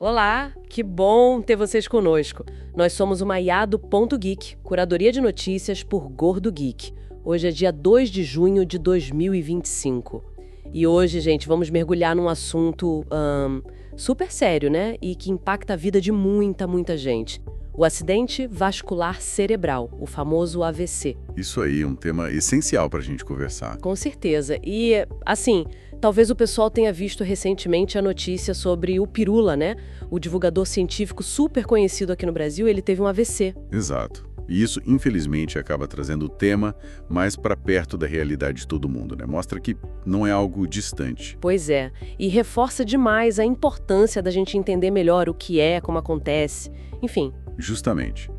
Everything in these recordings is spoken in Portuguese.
Olá, que bom ter vocês conosco. Nós somos o Maiado.geek, curadoria de notícias por Gordo Geek. Hoje é dia 2 de junho de 2025. E hoje, gente, vamos mergulhar num assunto super sério, né? E que impacta a vida de muita gente. O acidente vascular cerebral, o famoso AVC. Isso aí, um tema essencial para a gente conversar. Com certeza. E, assim, talvez o pessoal tenha visto recentemente a notícia sobre o Pirula, né? O divulgador científico super conhecido aqui no Brasil, ele teve um AVC. Exato. E isso, infelizmente, acaba trazendo o tema mais para perto da realidade de todo mundo, né? Mostra que não é algo distante. Pois é. E reforça demais a importância da gente entender melhor o que é, como acontece. Enfim. Justamente.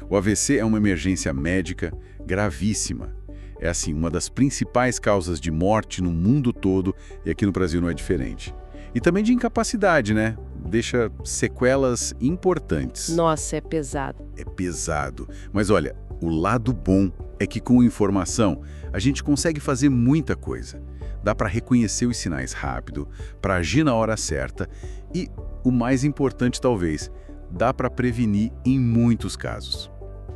O AVC é uma emergência médica gravíssima. É, assim, uma das principais causas de morte no mundo todo, e aqui no Brasil não é diferente. E também de incapacidade, né? Deixa sequelas importantes. Nossa, é pesado. É pesado. Mas olha, o lado bom é que com informação a gente consegue fazer muita coisa. Dá para reconhecer os sinais rápido, para agir na hora certa e, o mais importante talvez, dá para prevenir em muitos casos.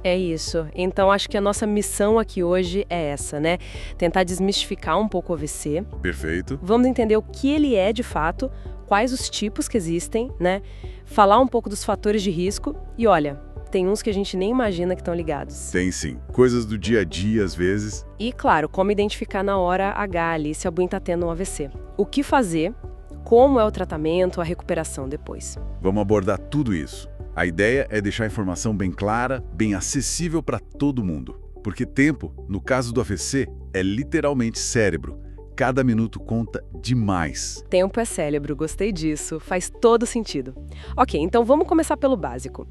É isso. Então, acho que a nossa missão aqui hoje é essa, né? Tentar desmistificar um pouco o AVC. Perfeito. Vamos entender o que ele é de fato, quais os tipos que existem, né? Falar um pouco dos fatores de risco e, olha, tem uns que a gente nem imagina que estão ligados. Tem sim. Coisas do dia a dia, às vezes. E, claro, como identificar na hora H ali se alguém está tendo um AVC. O que fazer, como é o tratamento, a recuperação depois. Vamos abordar tudo isso. A ideia é deixar a informação bem clara, bem acessível para todo mundo. Porque tempo, no caso do AVC, é literalmente cérebro. Cada minuto conta demais. Tempo é cérebro, gostei disso, faz todo sentido. Ok, então vamos começar pelo básico.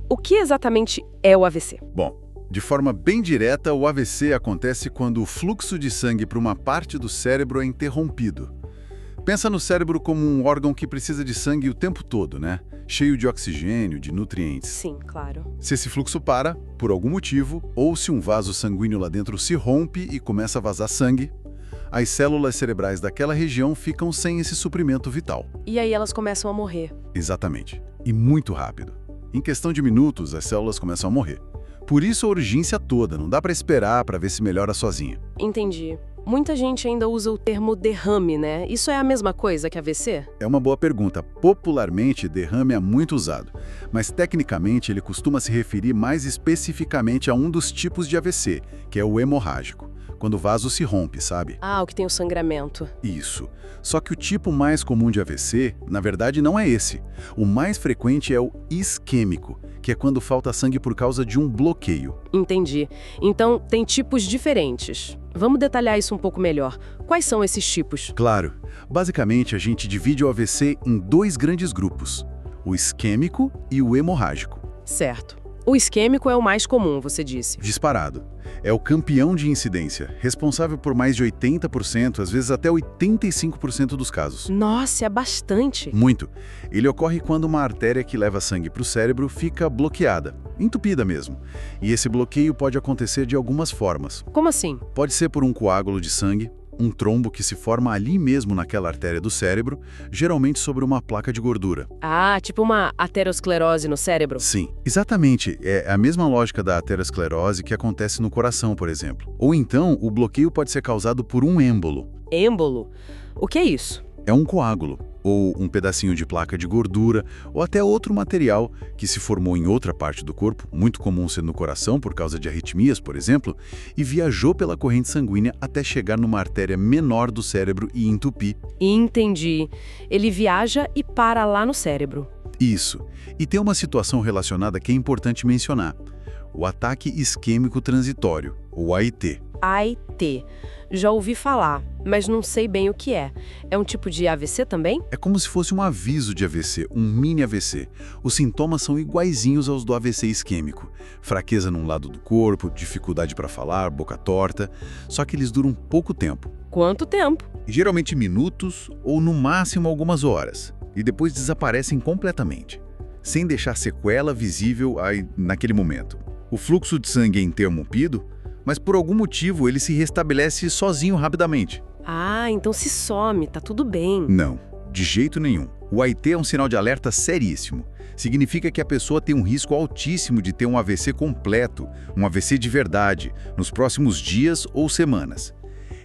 O que exatamente é o AVC? Bom, de forma bem direta, o AVC acontece quando o fluxo de sangue para uma parte do cérebro é interrompido. Pensa no cérebro como um órgão que precisa de sangue o tempo todo, né? Cheio de oxigênio, de nutrientes. Sim, claro. Se esse fluxo para, por algum motivo, ou se um vaso sanguíneo lá dentro se rompe e começa a vazar sangue, as células cerebrais daquela região ficam sem esse suprimento vital. E aí elas começam a morrer. Exatamente. E muito rápido. Em questão de minutos, as células começam a morrer. Por isso a urgência toda, não dá para esperar para ver se melhora sozinha. Entendi. Muita gente ainda usa o termo derrame, né? Isso é a mesma coisa que AVC? É uma boa pergunta. Popularmente, derrame é muito usado, mas tecnicamente ele costuma se referir mais especificamente a um dos tipos de AVC, que é o hemorrágico, quando o vaso se rompe, sabe? Ah, o que tem o sangramento. Isso. Só que o tipo mais comum de AVC, na verdade, não é esse. O mais frequente é o isquêmico, que é quando falta sangue por causa de um bloqueio. Entendi. Então, tem tipos diferentes. Vamos detalhar isso um pouco melhor. Quais são esses tipos? Claro. Basicamente, a gente divide o AVC em dois grandes grupos, o isquêmico e o hemorrágico. Certo. O isquêmico é o mais comum, você disse. Disparado. É o campeão de incidência, responsável por mais de 80%, às vezes até 85% dos casos. Nossa, é bastante. Muito. Ele ocorre quando uma artéria que leva sangue para o cérebro fica bloqueada, entupida mesmo. E esse bloqueio pode acontecer de algumas formas. Como assim? Pode ser por um coágulo de sangue, um trombo que se forma ali mesmo naquela artéria do cérebro, geralmente sobre uma placa de gordura. Ah, tipo uma aterosclerose no cérebro? Sim, exatamente. É a mesma lógica da aterosclerose que acontece no coração, por exemplo. Ou então, o bloqueio pode ser causado por um êmbolo. Êmbolo? O que é isso? É um coágulo, ou um pedacinho de placa de gordura, ou até outro material que se formou em outra parte do corpo, muito comum ser no coração por causa de arritmias, por exemplo, e viajou pela corrente sanguínea até chegar numa artéria menor do cérebro e entupir. Entendi. Ele viaja e para lá no cérebro. Isso. E tem uma situação relacionada que é importante mencionar. O ataque isquêmico transitório, o AIT. AIT. Já ouvi falar, mas não sei bem o que é. É um tipo de AVC também? É como se fosse um aviso de AVC, um mini AVC. Os sintomas são iguaizinhos aos do AVC isquêmico. Fraqueza num lado do corpo, dificuldade para falar, boca torta, só que eles duram pouco tempo. Quanto tempo? Geralmente minutos ou no máximo algumas horas. E depois desaparecem completamente, sem deixar sequela visível naquele momento. O fluxo de sangue é interrompido, mas por algum motivo ele se restabelece sozinho rapidamente. Ah, então se some, tá tudo bem. Não. De jeito nenhum. O AIT é um sinal de alerta seríssimo. Significa que a pessoa tem um risco altíssimo de ter um AVC completo, um AVC de verdade, nos próximos dias ou semanas.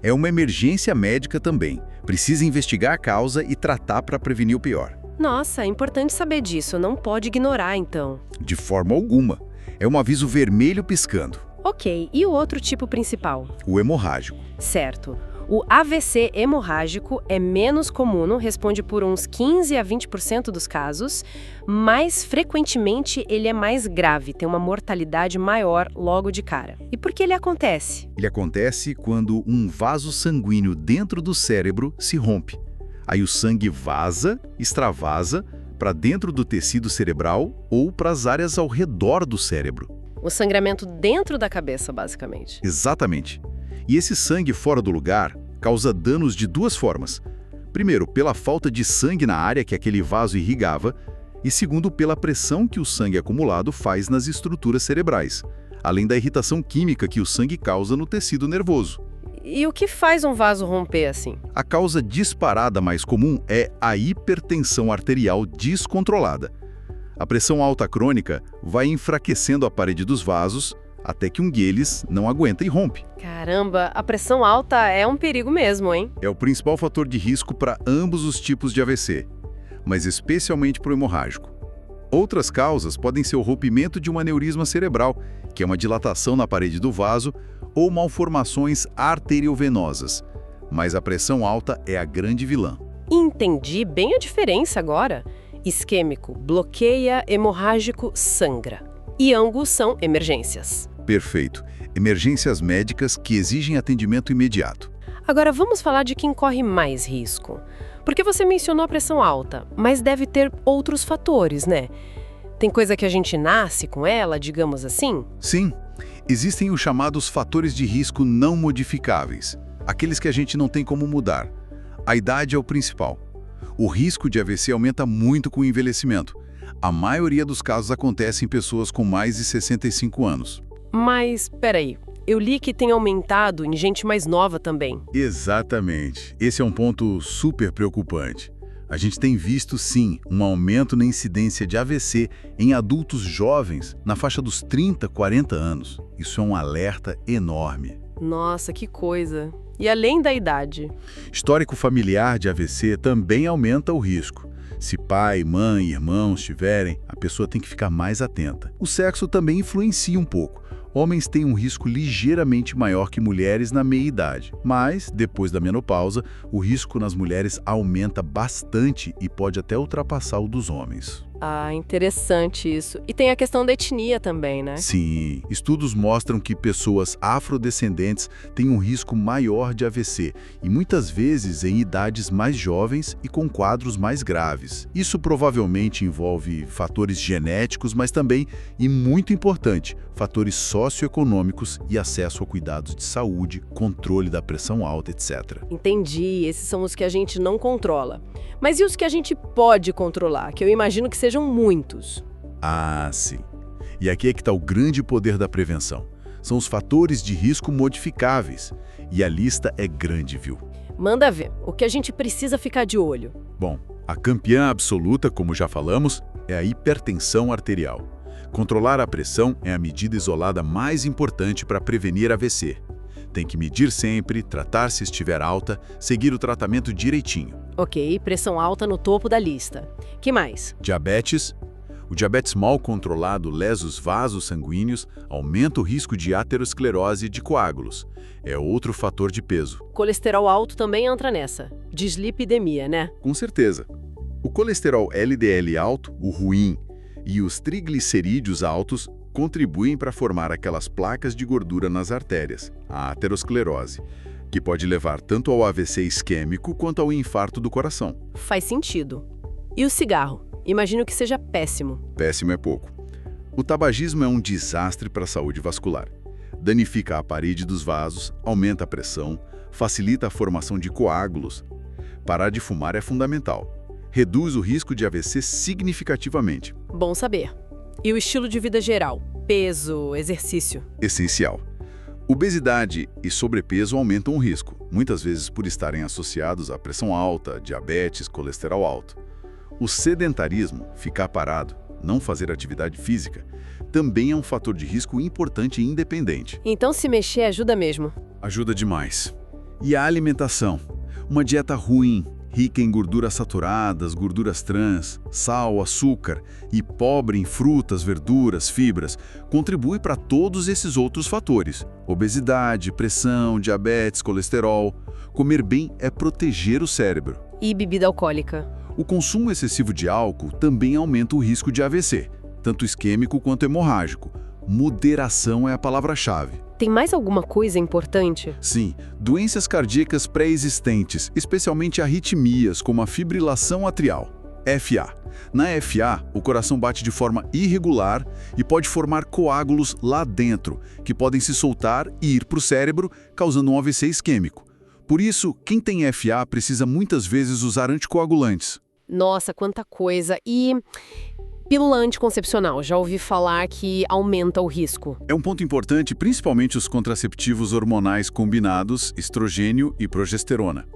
É uma emergência médica também. Precisa investigar a causa e tratar para prevenir o pior. Nossa, é importante saber disso, não pode ignorar então. De forma alguma. É um aviso vermelho piscando. Ok, e o outro tipo principal? O hemorrágico. Certo. O AVC hemorrágico é menos comum, responde por uns 15 a 20% dos casos, mas frequentemente ele é mais grave, tem uma mortalidade maior logo de cara. E por que ele acontece? Ele acontece quando um vaso sanguíneo dentro do cérebro se rompe. Aí o sangue vaza, extravasa, para dentro do tecido cerebral ou para as áreas ao redor do cérebro. O sangramento dentro da cabeça, basicamente. Exatamente. E esse sangue fora do lugar causa danos de duas formas. Primeiro, pela falta de sangue na área que aquele vaso irrigava, e segundo, pela pressão que o sangue acumulado faz nas estruturas cerebrais, além da irritação química que o sangue causa no tecido nervoso. E o que faz um vaso romper assim? A causa disparada mais comum é a hipertensão arterial descontrolada. A pressão alta crônica vai enfraquecendo a parede dos vasos, até que um deles não aguenta e rompe. Caramba, a pressão alta é um perigo mesmo, hein? É o principal fator de risco para ambos os tipos de AVC, mas especialmente para o hemorrágico. Outras causas podem ser o rompimento de um aneurisma cerebral, que é uma dilatação na parede do vaso, ou malformações arteriovenosas. Mas a pressão alta é a grande vilã. Entendi bem a diferença agora. Isquêmico bloqueia, hemorrágico sangra. E ambos são emergências. Perfeito. Emergências médicas que exigem atendimento imediato. Agora vamos falar de quem corre mais risco. Porque você mencionou a pressão alta, mas deve ter outros fatores, né? Tem coisa que a gente nasce com ela, digamos assim? Sim. Existem os chamados fatores de risco não modificáveis, aqueles que a gente não tem como mudar. A idade é o principal. O risco de AVC aumenta muito com o envelhecimento. A maioria dos casos acontece em pessoas com mais de 65 anos. Mas, peraí, eu li que tem aumentado em gente mais nova também. Exatamente. Esse é um ponto super preocupante. A gente tem visto, sim, um aumento na incidência de AVC em adultos jovens na faixa dos 30, 40 anos. Isso é um alerta enorme. Nossa, que coisa. E além da idade? Histórico familiar de AVC também aumenta o risco. Se pai, mãe, irmãos tiverem, a pessoa tem que ficar mais atenta. O sexo também influencia um pouco. Homens têm um risco ligeiramente maior que mulheres na meia-idade, mas, depois da menopausa, o risco nas mulheres aumenta bastante e pode até ultrapassar o dos homens. Ah, interessante isso. E tem a questão da etnia também, né? Sim, estudos mostram que pessoas afrodescendentes têm um risco maior de AVC e muitas vezes em idades mais jovens e com quadros mais graves. Isso provavelmente envolve fatores genéticos, mas também, e muito importante, fatores socioeconômicos e acesso a cuidados de saúde, controle da pressão alta, etc. Entendi, esses são os que a gente não controla. Mas e os que a gente pode controlar, que eu imagino que sejam muitos? Ah, sim. E aqui é que está o grande poder da prevenção. São os fatores de risco modificáveis. E a lista é grande, viu? Manda ver, o que a gente precisa ficar de olho. Bom, a campeã absoluta, como já falamos, é a hipertensão arterial. Controlar a pressão é a medida isolada mais importante para prevenir AVC. Tem que medir sempre, tratar se estiver alta, seguir o tratamento direitinho. Ok, pressão alta no topo da lista. Que mais? Diabetes. O diabetes mal controlado lesa os vasos sanguíneos, aumenta o risco de aterosclerose e de coágulos. É outro fator de peso. Colesterol alto também entra nessa. Dislipidemia, né? Com certeza. O colesterol LDL alto, o ruim, e os triglicerídeos altos contribuem para formar aquelas placas de gordura nas artérias, a aterosclerose, que pode levar tanto ao AVC isquêmico quanto ao infarto do coração. Faz sentido. E o cigarro? Imagino que seja péssimo. Péssimo é pouco. O tabagismo é um desastre para a saúde vascular. Danifica a parede dos vasos, aumenta a pressão, facilita a formação de coágulos. Parar de fumar é fundamental. Reduz o risco de AVC significativamente. Bom saber. E o estilo de vida geral? Peso, exercício? Essencial. Obesidade e sobrepeso aumentam o risco, muitas vezes por estarem associados à pressão alta, diabetes, colesterol alto. O sedentarismo, ficar parado, não fazer atividade física, também é um fator de risco importante e independente. Então se mexer ajuda mesmo. Ajuda demais. E a alimentação? Uma dieta ruim, rica em gorduras saturadas, gorduras trans, sal, açúcar e pobre em frutas, verduras, fibras, contribui para todos esses outros fatores. Obesidade, pressão, diabetes, colesterol. Comer bem é proteger o cérebro. E bebida alcoólica? O consumo excessivo de álcool também aumenta o risco de AVC, tanto isquêmico quanto hemorrágico. Moderação é a palavra-chave. Tem mais alguma coisa importante? Sim, doenças cardíacas pré-existentes, especialmente arritmias, como a fibrilação atrial, FA. Na FA, o coração bate de forma irregular e pode formar coágulos lá dentro, que podem se soltar e ir para o cérebro, causando um AVC isquêmico. Por isso, quem tem FA precisa muitas vezes usar anticoagulantes. Nossa, quanta coisa! E pílula anticoncepcional, já ouvi falar que aumenta o risco. É um ponto importante, principalmente os contraceptivos hormonais combinados, estrogênio e progesterona.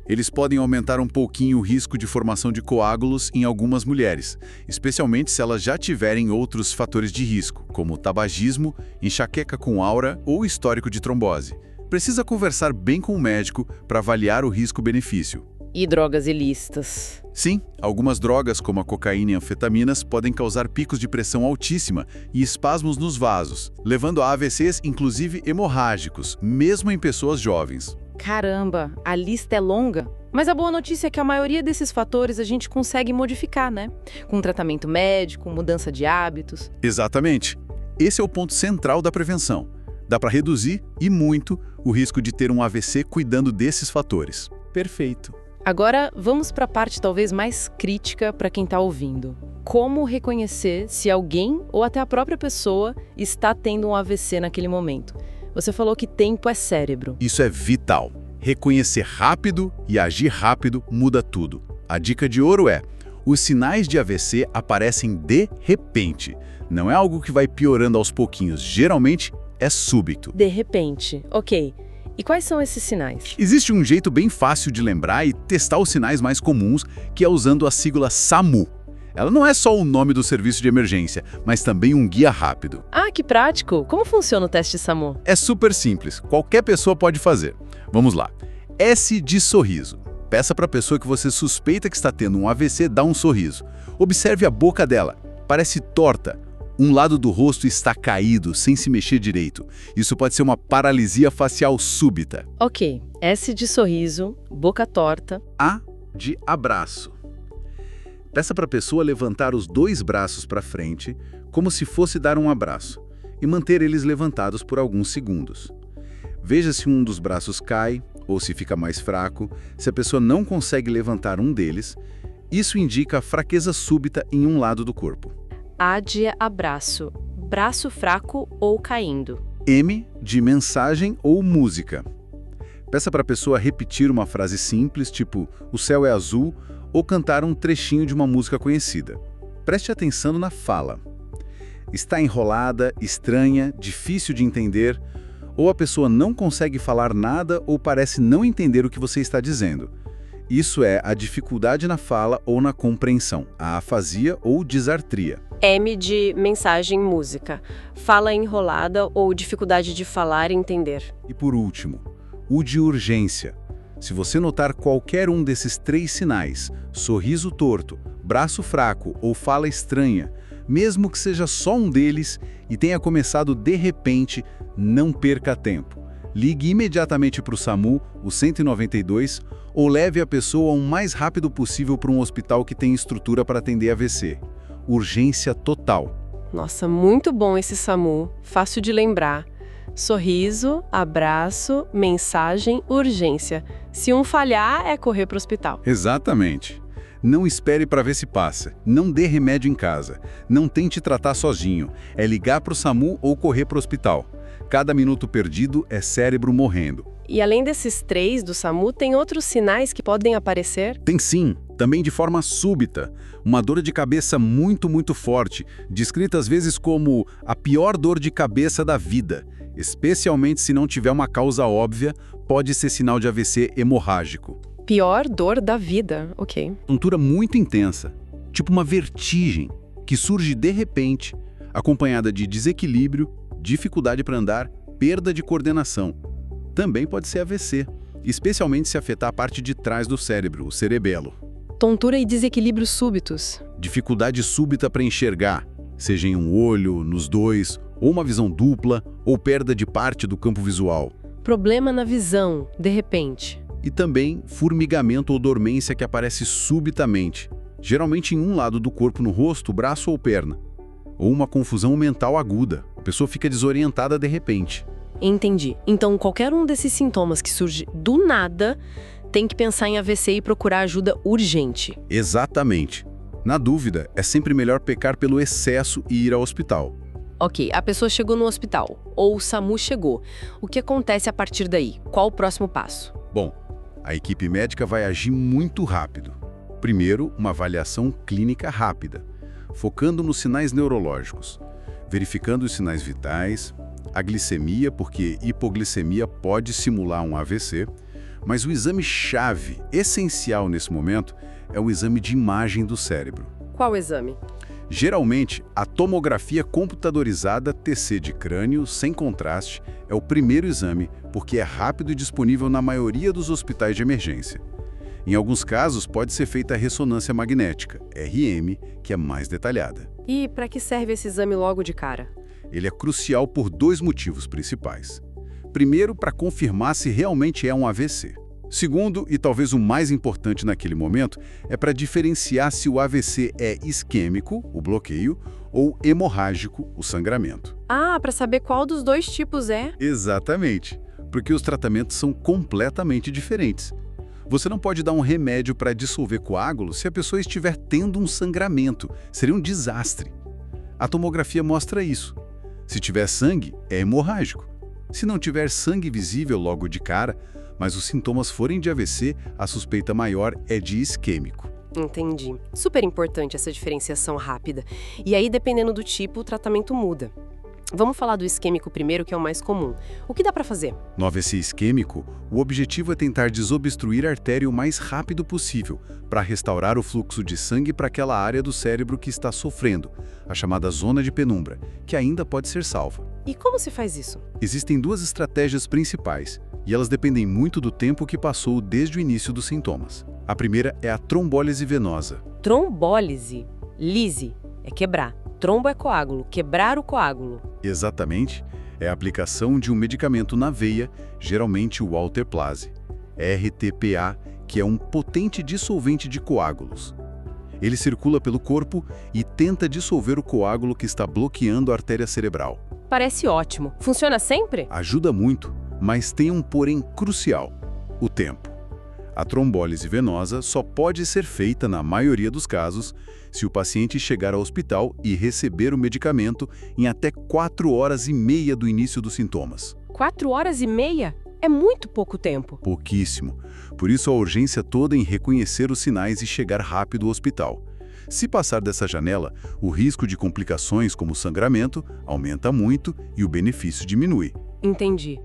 Eles podem aumentar um pouquinho o risco de formação de coágulos em algumas mulheres, especialmente se elas já tiverem outros fatores de risco, como tabagismo, enxaqueca com aura ou histórico de trombose. Precisa conversar bem com o médico para avaliar o risco-benefício. E drogas ilícitas? Sim, algumas drogas, como a cocaína e anfetaminas, podem causar picos de pressão altíssima e espasmos nos vasos, levando a AVCs, inclusive hemorrágicos, mesmo em pessoas jovens. Caramba, a lista é longa. Mas a boa notícia é que a maioria desses fatores a gente consegue modificar, né? Com tratamento médico, mudança de hábitos. Exatamente. Esse é o ponto central da prevenção. Dá para reduzir, e muito, o risco de ter um AVC cuidando desses fatores. Perfeito. Agora, vamos para a parte talvez mais crítica para quem está ouvindo. Como reconhecer se alguém ou até a própria pessoa está tendo um AVC naquele momento? Você falou que tempo é cérebro. Isso é vital. Reconhecer rápido e agir rápido muda tudo. A dica de ouro é: os sinais de AVC aparecem de repente. Não é algo que vai piorando aos pouquinhos. Geralmente, é súbito. De repente. Ok. E quais são esses sinais? Existe um jeito bem fácil de lembrar e testar os sinais mais comuns, que é usando a sigla SAMU. Ela não é só o nome do serviço de emergência, mas também um guia rápido. Ah, que prático! Como funciona o teste SAMU? É super simples, qualquer pessoa pode fazer. Vamos lá. S de sorriso. Peça para a pessoa que você suspeita que está tendo um AVC dar um sorriso. Observe a boca dela. Parece torta. Um lado do rosto está caído, sem se mexer direito. Isso pode ser uma paralisia facial súbita. Ok. S de sorriso, boca torta. A de abraço. Peça para a pessoa levantar os dois braços para frente, como se fosse dar um abraço, e manter eles levantados por alguns segundos. Veja se um dos braços cai, ou se fica mais fraco. Se a pessoa não consegue levantar um deles, isso indica fraqueza súbita em um lado do corpo. A de abraço, braço fraco ou caindo. M de mensagem ou música. Peça para a pessoa repetir uma frase simples, tipo "o céu é azul", ou cantar um trechinho de uma música conhecida. Preste atenção na fala. Está enrolada, estranha, difícil de entender, ou a pessoa não consegue falar nada ou parece não entender o que você está dizendo. Isso é a dificuldade na fala ou na compreensão, a afasia ou disartria. M de mensagem, música. Fala enrolada ou dificuldade de falar e entender. E por último, U de urgência. Se você notar qualquer um desses 3 sinais, sorriso torto, braço fraco ou fala estranha, mesmo que seja só um deles e tenha começado de repente, não perca tempo. Ligue imediatamente para o SAMU, o 192, ou leve a pessoa o mais rápido possível para um hospital que tem estrutura para atender AVC. Urgência total. Nossa, muito bom esse SAMU, fácil de lembrar. Sorriso, abraço, mensagem, urgência. Se um falhar, é correr para o hospital. Exatamente. Não espere para ver se passa. Não dê remédio em casa. Não tente tratar sozinho. É ligar para o SAMU ou correr para o hospital. Cada minuto perdido é cérebro morrendo. E além desses 3 do SAMU, tem outros sinais que podem aparecer? Tem sim. Também de forma súbita, uma dor de cabeça muito forte, descrita às vezes como a pior dor de cabeça da vida, especialmente se não tiver uma causa óbvia, pode ser sinal de AVC hemorrágico. Pior dor da vida, ok. Tontura muito intensa, tipo uma vertigem, que surge de repente, acompanhada de desequilíbrio, dificuldade para andar, perda de coordenação. Também pode ser AVC, especialmente se afetar a parte de trás do cérebro, o cerebelo. Tontura e desequilíbrios súbitos. Dificuldade súbita para enxergar, seja em um olho, nos dois, ou uma visão dupla, ou perda de parte do campo visual. Problema na visão, de repente. E também formigamento ou dormência que aparece subitamente, geralmente em um lado do corpo, no rosto, braço ou perna. Ou uma confusão mental aguda, a pessoa fica desorientada de repente. Entendi. Então, qualquer um desses sintomas que surge do nada, tem que pensar em AVC e procurar ajuda urgente. Exatamente. Na dúvida, é sempre melhor pecar pelo excesso e ir ao hospital. Ok, a pessoa chegou no hospital, ou o SAMU chegou. O que acontece a partir daí? Qual o próximo passo? Bom, a equipe médica vai agir muito rápido. Primeiro, uma avaliação clínica rápida, focando nos sinais neurológicos, verificando os sinais vitais, a glicemia, porque hipoglicemia pode simular um AVC, mas o exame-chave, essencial nesse momento, é o exame de imagem do cérebro. Qual exame? Geralmente, a tomografia computadorizada TC de crânio sem contraste é o primeiro exame, porque é rápido e disponível na maioria dos hospitais de emergência. Em alguns casos, pode ser feita a ressonância magnética, RM, que é mais detalhada. E para que serve esse exame logo de cara? Ele é crucial por dois motivos principais. Primeiro, para confirmar se realmente é um AVC. Segundo, e talvez o mais importante naquele momento, é para diferenciar se o AVC é isquêmico, o bloqueio, ou hemorrágico, o sangramento. Ah, para saber qual dos dois tipos é? Exatamente, porque os tratamentos são completamente diferentes. Você não pode dar um remédio para dissolver coágulo se a pessoa estiver tendo um sangramento. Seria um desastre. A tomografia mostra isso. Se tiver sangue, é hemorrágico. Se não tiver sangue visível logo de cara, mas os sintomas forem de AVC, a suspeita maior é de isquêmico. Entendi. Super importante essa diferenciação rápida. E aí, dependendo do tipo, o tratamento muda. Vamos falar do isquêmico primeiro, que é o mais comum. O que dá para fazer? No AVC isquêmico, o objetivo é tentar desobstruir a artéria o mais rápido possível, para restaurar o fluxo de sangue para aquela área do cérebro que está sofrendo, a chamada zona de penumbra, que ainda pode ser salva. E como se faz isso? Existem duas estratégias principais, e elas dependem muito do tempo que passou desde o início dos sintomas. A primeira é a trombólise venosa. Trombólise. Lise é quebrar. Trombo é coágulo. Quebrar o coágulo. Exatamente. É a aplicação de um medicamento na veia, geralmente o alteplase, RTPA, que é um potente dissolvente de coágulos. Ele circula pelo corpo e tenta dissolver o coágulo que está bloqueando a artéria cerebral. Parece ótimo. Funciona sempre? Ajuda muito, mas tem um porém crucial: o tempo. A trombólise venosa só pode ser feita, na maioria dos casos, se o paciente chegar ao hospital e receber o medicamento em até 4 horas e meia do início dos sintomas. 4 horas e meia? É muito pouco tempo. Pouquíssimo. Por isso a urgência toda em reconhecer os sinais e chegar rápido ao hospital. Se passar dessa janela, o risco de complicações como sangramento aumenta muito e o benefício diminui. Entendi.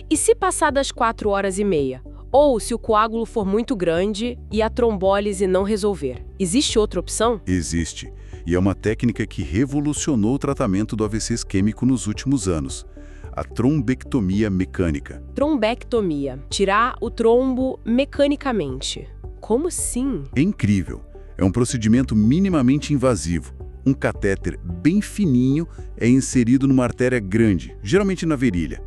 E se passar das 4 horas e meia? Ou se o coágulo for muito grande e a trombólise não resolver? Existe outra opção? Existe. E é uma técnica que revolucionou o tratamento do AVC isquêmico nos últimos anos. A trombectomia mecânica. Trombectomia. Tirar o trombo mecanicamente. Como assim? É incrível. É um procedimento minimamente invasivo. Um catéter bem fininho é inserido numa artéria grande, geralmente na virilha,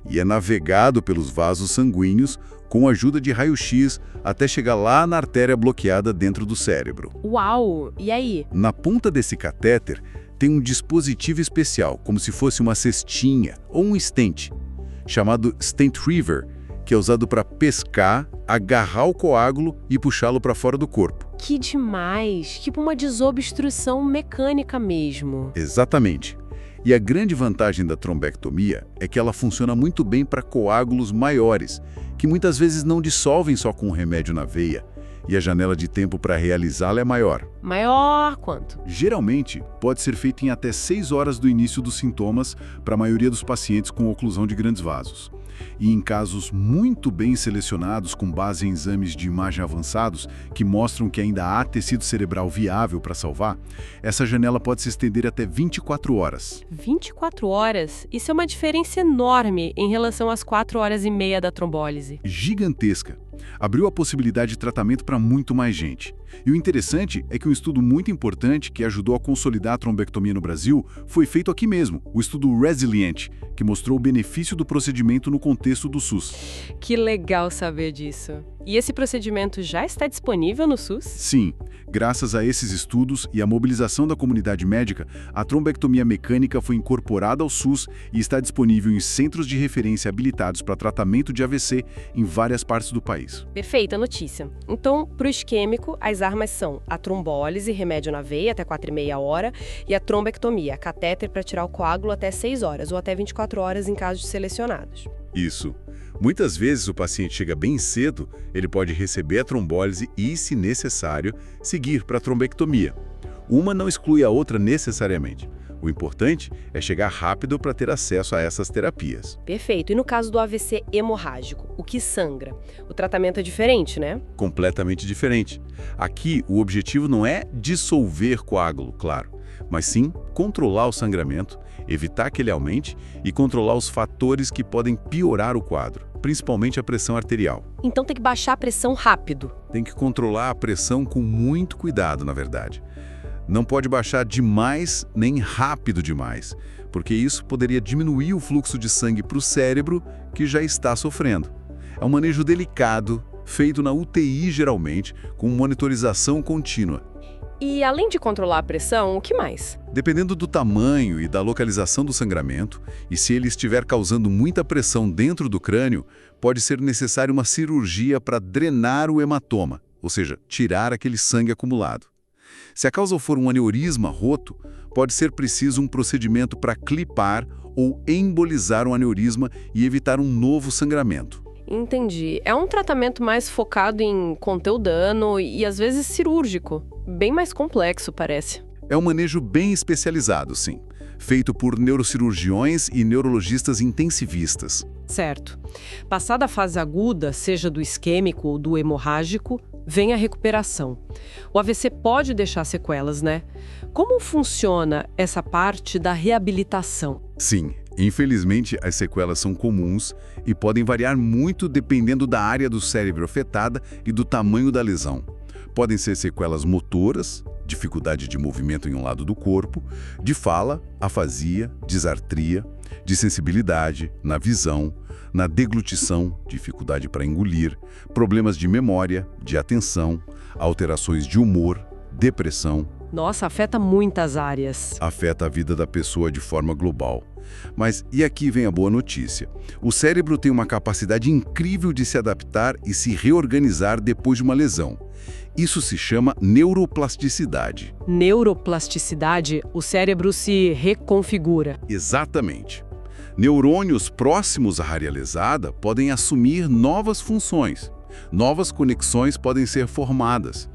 e é navegado pelos vasos sanguíneos com a ajuda de raio-x até chegar lá na artéria bloqueada dentro do cérebro. Uau! E aí? Na ponta desse catéter tem um dispositivo especial, como se fosse uma cestinha ou um stent, chamado stent retriever, que é usado para pescar, agarrar o coágulo e puxá-lo para fora do corpo. Que demais! Tipo uma desobstrução mecânica mesmo. Exatamente. E a grande vantagem da trombectomia é que ela funciona muito bem para coágulos maiores, que muitas vezes não dissolvem só com um remédio na veia. e a janela de tempo para realizá-la é maior. Maior quanto? Geralmente, pode ser feito em até 6 horas do início dos sintomas para a maioria dos pacientes com oclusão de grandes vasos. E em casos muito bem selecionados, com base em exames de imagem avançados, que mostram que ainda há tecido cerebral viável para salvar, essa janela pode se estender até 24 horas. 24 horas? Isso é uma diferença enorme em relação às 4 horas e meia da trombólise. Gigantesca. Abriu a possibilidade de tratamento para muito mais gente. E o interessante é que um estudo muito importante que ajudou a consolidar a trombectomia no Brasil foi feito aqui mesmo, o estudo Resilient, que mostrou o benefício do procedimento no contexto do SUS. Que legal saber disso. E esse procedimento já está disponível no SUS? Sim, graças a esses estudos e à mobilização da comunidade médica, a trombectomia mecânica foi incorporada ao SUS e está disponível em centros de referência habilitados para tratamento de AVC em várias partes do país. Perfeita notícia. Então, para o isquêmico, as armas são a trombólise, remédio na veia até 4,5 horas, e a trombectomia, catéter para tirar o coágulo até 6 horas ou até 24 horas em casos selecionados. Isso. Muitas vezes o paciente chega bem cedo, ele pode receber a trombólise e, se necessário, seguir para a trombectomia. Uma não exclui a outra necessariamente. O importante é chegar rápido para ter acesso a essas terapias. Perfeito. E no caso do AVC hemorrágico, o que sangra? O tratamento é diferente, né? Completamente diferente. Aqui, o objetivo não é dissolver coágulo, claro, mas sim controlar o sangramento, evitar que ele aumente e controlar os fatores que podem piorar o quadro, principalmente a pressão arterial. Então tem que baixar a pressão rápido. Tem que controlar a pressão com muito cuidado, na verdade. Não pode baixar demais nem rápido demais, porque isso poderia diminuir o fluxo de sangue para o cérebro, que já está sofrendo. É um manejo delicado, feito na UTI geralmente, com monitorização contínua. E além de controlar a pressão, o que mais? Dependendo do tamanho e da localização do sangramento, e se ele estiver causando muita pressão dentro do crânio, pode ser necessária uma cirurgia para drenar o hematoma, ou seja, tirar aquele sangue acumulado. Se a causa for um aneurisma roto, pode ser preciso um procedimento para clipar ou embolizar o aneurisma e evitar um novo sangramento. Entendi. É um tratamento mais focado em conter o dano e às vezes cirúrgico. Bem mais complexo, parece. É um manejo bem especializado, sim, feito por neurocirurgiões e neurologistas intensivistas. Certo. Passada a fase aguda, seja do isquêmico ou do hemorrágico, vem a recuperação. O AVC pode deixar sequelas, né? Como funciona essa parte da reabilitação? Sim, infelizmente as sequelas são comuns e podem variar muito dependendo da área do cérebro afetada e do tamanho da lesão. Podem ser sequelas motoras, dificuldade de movimento em um lado do corpo, de fala, afasia, disartria, de sensibilidade, na visão, na deglutição, dificuldade para engolir, problemas de memória, de atenção, alterações de humor, depressão. Nossa, afeta muitas áreas. Afeta a vida da pessoa de forma global. Mas, e aqui vem a boa notícia, o cérebro tem uma capacidade incrível de se adaptar e se reorganizar depois de uma lesão. Isso se chama neuroplasticidade. Neuroplasticidade, o cérebro se reconfigura. Exatamente. Neurônios próximos à área lesada podem assumir novas funções. Novas conexões podem ser formadas.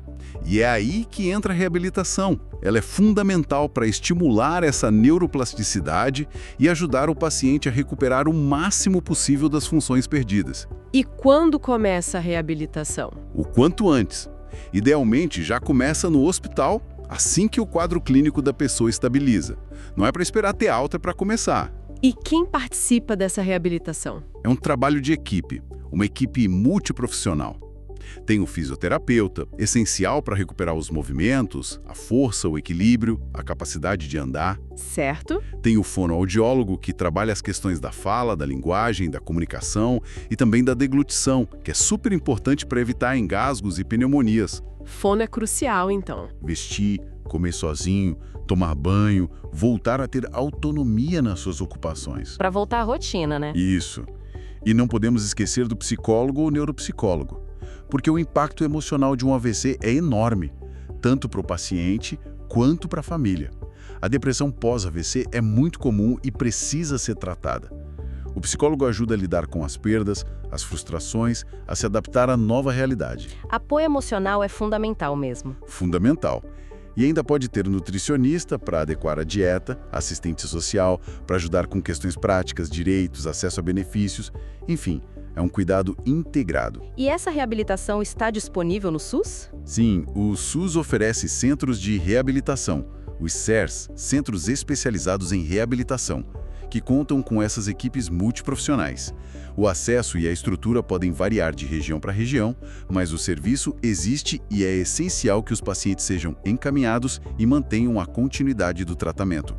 E é aí que entra a reabilitação. Ela é fundamental para estimular essa neuroplasticidade e ajudar o paciente a recuperar o máximo possível das funções perdidas. E quando começa a reabilitação? O quanto antes. Idealmente, já começa no hospital, assim que o quadro clínico da pessoa estabiliza. Não é para esperar ter alta para começar. E quem participa dessa reabilitação? É um trabalho de equipe, uma equipe multiprofissional. Tem o fisioterapeuta, essencial para recuperar os movimentos, a força, o equilíbrio, a capacidade de andar. Certo. Tem o fonoaudiólogo, que trabalha as questões da fala, da linguagem, da comunicação e também da deglutição, que é super importante para evitar engasgos e pneumonias. Fono é crucial, então. Vestir, comer sozinho, tomar banho, voltar a ter autonomia nas suas ocupações. Para voltar à rotina, né? Isso. E não podemos esquecer do psicólogo ou neuropsicólogo, porque o impacto emocional de um AVC é enorme, tanto para o paciente quanto para a família. A depressão pós-AVC é muito comum e precisa ser tratada. O psicólogo ajuda a lidar com as perdas, as frustrações, a se adaptar à nova realidade. Apoio emocional é fundamental mesmo. Fundamental. E ainda pode ter nutricionista para adequar a dieta, assistente social para ajudar com questões práticas, direitos, acesso a benefícios, enfim, é um cuidado integrado. E essa reabilitação está disponível no SUS? Sim, o SUS oferece centros de reabilitação, os CERS, Centros Especializados em Reabilitação, que contam com essas equipes multiprofissionais. O acesso e a estrutura podem variar de região para região, mas o serviço existe e é essencial que os pacientes sejam encaminhados e mantenham a continuidade do tratamento.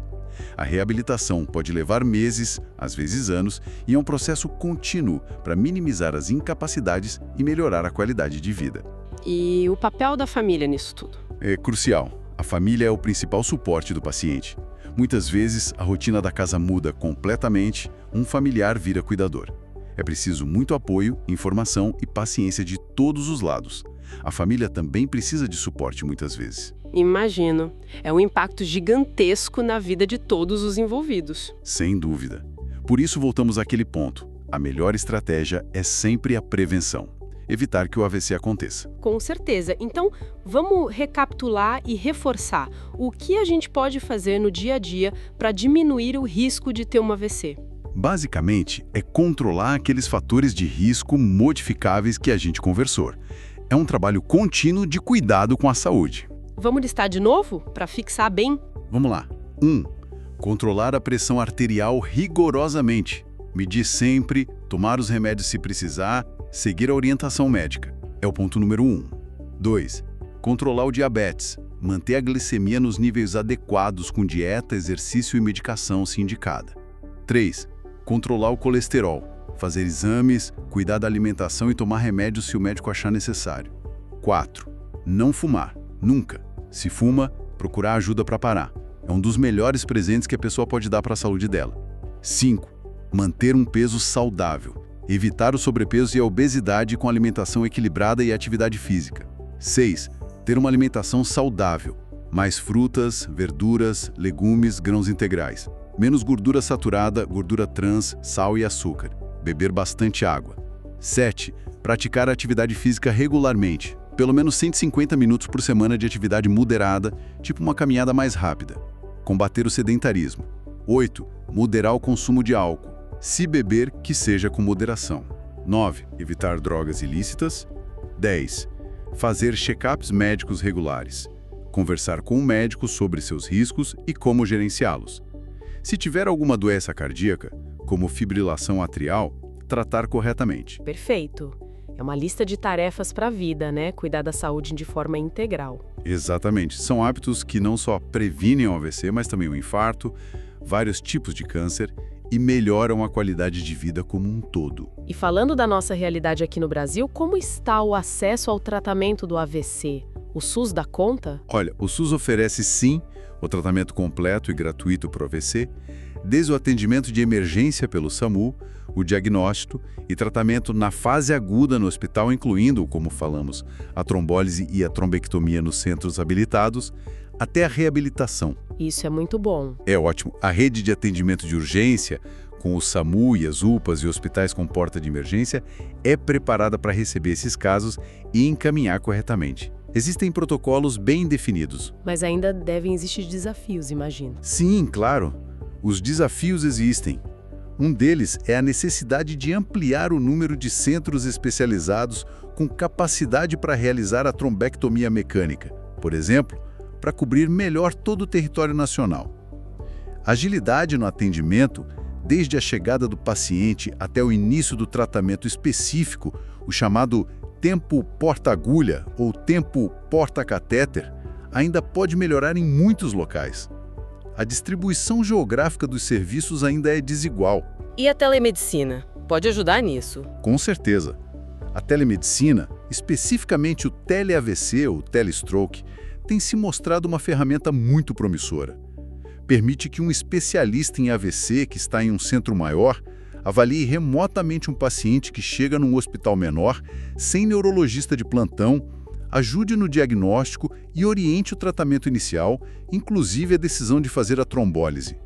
A reabilitação pode levar meses, às vezes anos, e é um processo contínuo para minimizar as incapacidades e melhorar a qualidade de vida. E o papel da família nisso tudo? É crucial. A família é o principal suporte do paciente. Muitas vezes, a rotina da casa muda completamente, um familiar vira cuidador. É preciso muito apoio, informação e paciência de todos os lados. A família também precisa de suporte muitas vezes. Imagino. É um impacto gigantesco na vida de todos os envolvidos. Sem dúvida. Por isso voltamos àquele ponto. A melhor estratégia é sempre a prevenção. Evitar que o AVC aconteça. Com certeza. Então, vamos recapitular e reforçar o que a gente pode fazer no dia a dia para diminuir o risco de ter um AVC. Basicamente, é controlar aqueles fatores de risco modificáveis que a gente conversou. É um trabalho contínuo de cuidado com a saúde. Vamos listar de novo para fixar bem? Vamos lá. 1. Controlar a pressão arterial rigorosamente. Medir sempre, tomar os remédios se precisar, seguir a orientação médica. É o ponto número 1. 2. Controlar o diabetes. Manter a glicemia nos níveis adequados com dieta, exercício e medicação se indicada. 3. Controlar o colesterol. Fazer exames, cuidar da alimentação e tomar remédios se o médico achar necessário. 4. Não fumar. Nunca. Se fuma, procurar ajuda para parar. É um dos melhores presentes que a pessoa pode dar para a saúde dela. 5. Manter um peso saudável. Evitar o sobrepeso e a obesidade com alimentação equilibrada e atividade física. 6. Ter uma alimentação saudável. Mais frutas, verduras, legumes, grãos integrais. Menos gordura saturada, gordura trans, sal e açúcar. Beber bastante água. 7. Praticar atividade física regularmente. Pelo menos 150 minutos por semana de atividade moderada, tipo uma caminhada mais rápida. Combater o sedentarismo. 8. Moderar o consumo de álcool. Se beber, que seja com moderação. 9. Evitar drogas ilícitas. 10. Fazer check-ups médicos regulares. Conversar com o médico sobre seus riscos e como gerenciá-los. Se tiver alguma doença cardíaca, como fibrilação atrial, tratar corretamente. Perfeito. É uma lista de tarefas para a vida, né? Cuidar da saúde de forma integral. Exatamente. São hábitos que não só previnem o AVC, mas também o infarto, vários tipos de câncer e melhoram a qualidade de vida como um todo. E falando da nossa realidade aqui no Brasil, como está o acesso ao tratamento do AVC? O SUS dá conta? Olha, o SUS oferece sim o tratamento completo e gratuito para o AVC, desde o atendimento de emergência pelo SAMU, o diagnóstico e tratamento na fase aguda no hospital, incluindo, como falamos, a trombólise e a trombectomia nos centros habilitados, até a reabilitação. Isso é muito bom. É ótimo. A rede de atendimento de urgência, com o SAMU e as UPAs e hospitais com porta de emergência, é preparada para receber esses casos e encaminhar corretamente. Existem protocolos bem definidos. Mas ainda devem existir desafios, imagino. Sim, claro. Os desafios existem. Um deles é a necessidade de ampliar o número de centros especializados com capacidade para realizar a trombectomia mecânica, por exemplo, para cobrir melhor todo o território nacional. Agilidade no atendimento, desde a chegada do paciente até o início do tratamento específico, o chamado tempo porta-agulha ou tempo porta-catéter, ainda pode melhorar em muitos locais. A distribuição geográfica dos serviços ainda é desigual. E a telemedicina? Pode ajudar nisso? Com certeza. A telemedicina, especificamente o tele-AVC ou telestroke, tem se mostrado uma ferramenta muito promissora. Permite que um especialista em AVC que está em um centro maior avalie remotamente um paciente que chega num hospital menor, sem neurologista de plantão, ajude no diagnóstico e oriente o tratamento inicial, inclusive a decisão de fazer a trombólise.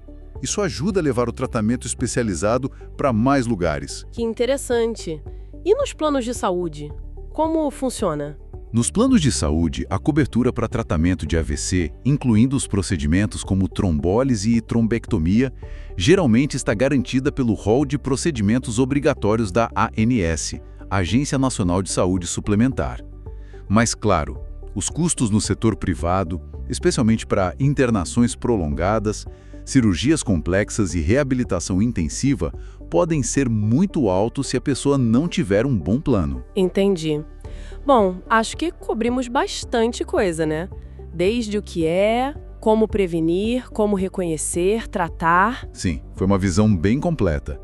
Isso ajuda a levar o tratamento especializado para mais lugares. Que interessante. E nos planos de saúde? Como funciona? Nos planos de saúde, a cobertura para tratamento de AVC, incluindo os procedimentos como trombólise e trombectomia, geralmente está garantida pelo rol de procedimentos obrigatórios da ANS, Agência Nacional de Saúde Suplementar. Mas, claro, os custos no setor privado, especialmente para internações prolongadas, cirurgias complexas e reabilitação intensiva, podem ser muito altos se a pessoa não tiver um bom plano. Entendi. Bom, acho que cobrimos bastante coisa, né? Desde o que é, como prevenir, como reconhecer, tratar. Sim, foi uma visão bem completa.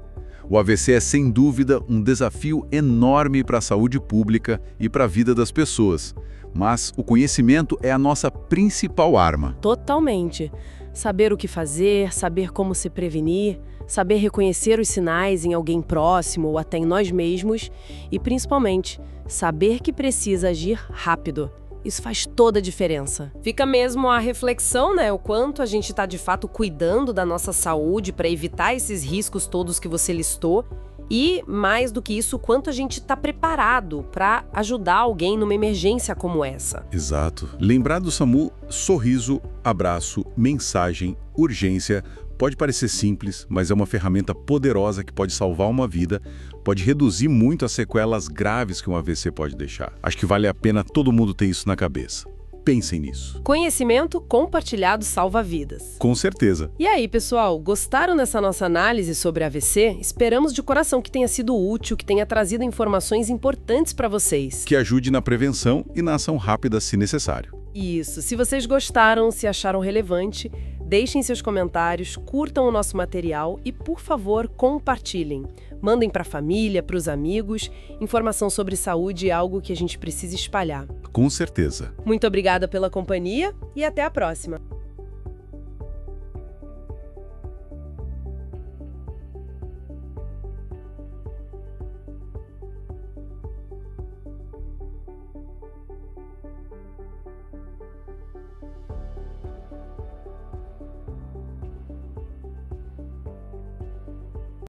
O AVC é, sem dúvida, um desafio enorme para a saúde pública e para a vida das pessoas. Mas o conhecimento é a nossa principal arma. Totalmente. Saber o que fazer, saber como se prevenir, saber reconhecer os sinais em alguém próximo ou até em nós mesmos e, principalmente, saber que precisa agir rápido. Isso faz toda a diferença. Fica mesmo a reflexão, né? O quanto a gente está, de fato, cuidando da nossa saúde para evitar esses riscos todos que você listou. E, mais do que isso, o quanto a gente está preparado para ajudar alguém numa emergência como essa. Exato. Lembrar do SAMU, sorriso, abraço, mensagem, urgência. Pode parecer simples, mas é uma ferramenta poderosa que pode salvar uma vida, pode reduzir muito as sequelas graves que um AVC pode deixar. Acho que vale a pena todo mundo ter isso na cabeça. Pensem nisso. Conhecimento compartilhado salva vidas. Com certeza. E aí, pessoal, gostaram dessa nossa análise sobre AVC? Esperamos de coração que tenha sido útil, que tenha trazido informações importantes para vocês. Que ajude na prevenção e na ação rápida se necessário. Isso. Se vocês gostaram, se acharam relevante, deixem seus comentários, curtam o nosso material e, por favor, compartilhem. Mandem para a família, para os amigos. Informação sobre saúde é algo que a gente precisa espalhar. Com certeza. Muito obrigada pela companhia e até a próxima.